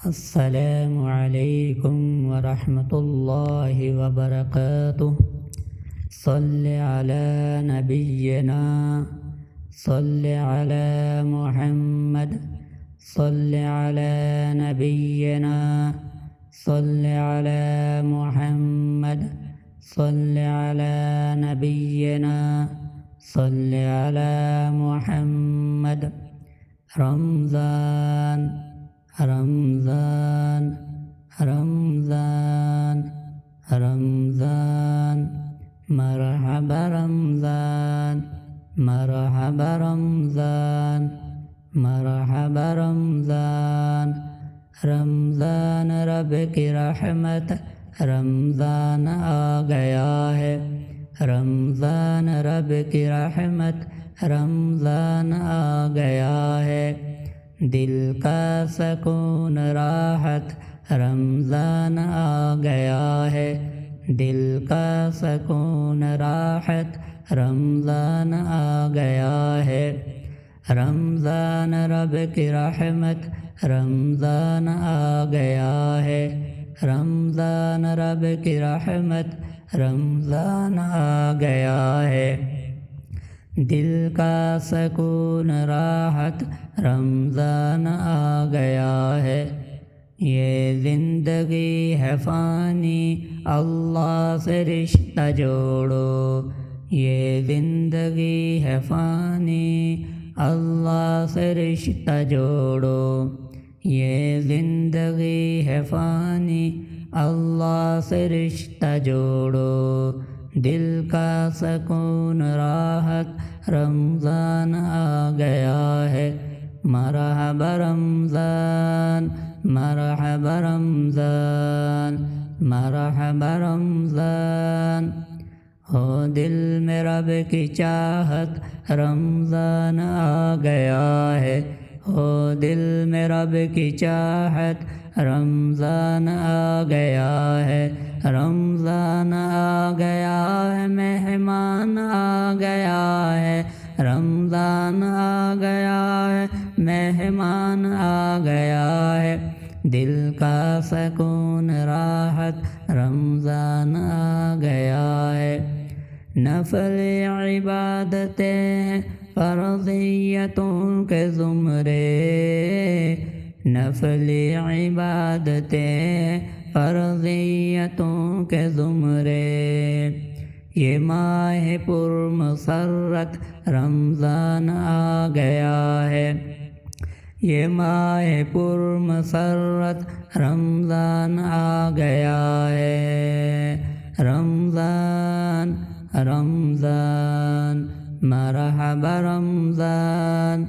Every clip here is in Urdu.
السلام علیکم ورحمۃ اللہ وبرکاتہ۔ صلی علی نبینا، صلی علی محمد، صلی علی نبینا، صلی علی محمد، صلی علی نبینا، صلی علی محمد۔ رمضان رمضان رمضان رمضان، مرحبا رمضان، مرحبا رمضان، مرحبا رمضان۔ رمضان رب کی رحمت، رمضان آ گیا ہے، رمضان رب کی رحمت، رمضان آ گیا ہے۔ دل کا سکون راحت، رمضان آ گیا ہے، دل کا سکون راحت، رمضان آ گیا ہے۔ رمضان رب کی رحمت، رمضان آ گیا ہے، رمضان رب کی رحمت، رمضان آ گیا ہے۔ دل کا سکون راحت، رمضان آ گیا ہے۔ یہ زندگی ہے فانی، اللہ سے رشتہ جوڑو، یہ زندگی ہے فانی، اللہ سے رشتہ جوڑو، یہ زندگی ہے فانی، اللہ سے رشتہ جوڑو۔ دل کا سکون راحت، رمضان آ گیا ہے۔ مرحبا رمضان، مرحبا رمضان، مرحبا رمضان۔ ہو دل میں رب کی چاہت، رمضان آ گیا ہے، ہو دل میں رب کی چاہت، رمضان آ گیا ہے، رمضان آ گیا ہے، مہمان آ گیا ہے، رمضان آ گیا ہے، مہمان آ گیا ہے۔ دل کا سکون راحت، رمضان آ گیا ہے۔ نفل عبادتیں فرضیتوں کے زمرے، نفل عبادتیں فرضیتوں کے زمرے۔ یہ ماہ پر مسرت، رمضان آ گیا ہے، یہ ماہ پر مسرت، رمضان آ گیا ہے۔ رمضان رمضان، مرحبا رمضان،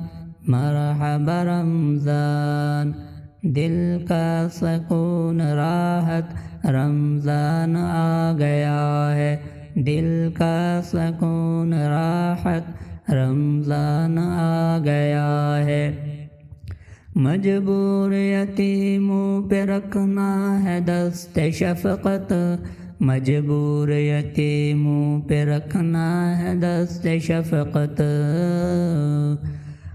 مرحبا رمضان۔ دل کا سکون راحت، رمضان آ گیا ہے، دل کا سکون راحت، رمضان آ گیا ہے۔ مجبور یتیموں پہ رکھنا ہے دست شفقت، مجبور یتیموں پہ رکھنا ہے دست شفقت۔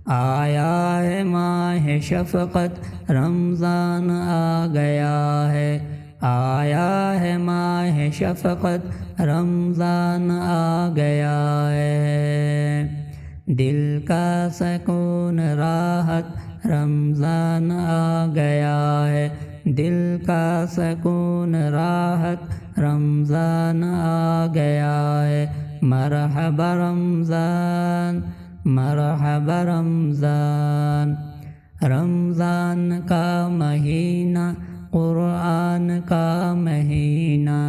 آیا ہے ماہ شفقت، رمضان آ گیا ہے، آیا ہے ماہ شفقت، رمضان آ گیا ہے۔ دل کا سکون راحت، رمضان آ گیا ہے، دل کا سکون راحت، رمضان آ گیا ہے۔ مرحبا رمضان، مرحبا رمضان۔ رمضان کا مہینہ قرآن کا مہینہ،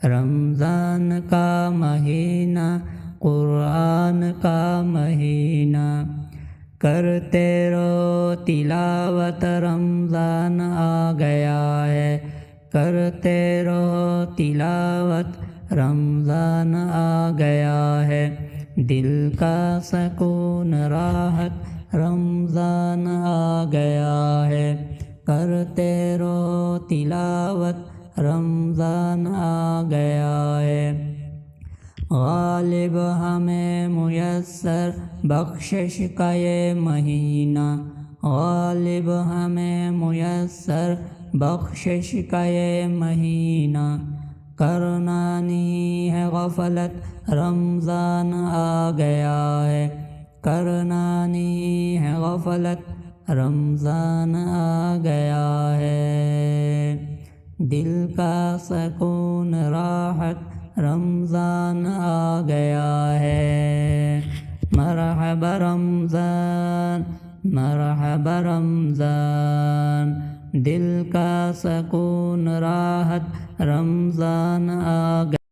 رمضان کا مہینہ قرآن کا مہینہ۔ کرتے رہو تلاوت، رمضان آ گیا ہے، کرتے رہو تلاوت، رمضان آ گیا ہے۔ دل کا سکون راحت، رمضان آ گیا ہے، کرتے رہو تلاوت، رمضان آ گیا ہے۔ غالب ہمیں میسر بخشش کا یہ مہینہ، غالب ہمیں میسر بخشش کا یہ مہینہ، کرنا نہیں ہے غفلت رمضان آ گیا ہے، کرنا نہیں ہے غفلت رمضان آ گیا ہے، دل کا سکون راحت رمضان آ گیا ہے، مرحبا رمضان مرحبا رمضان، دل کا سکون راحت رمضان آ گیا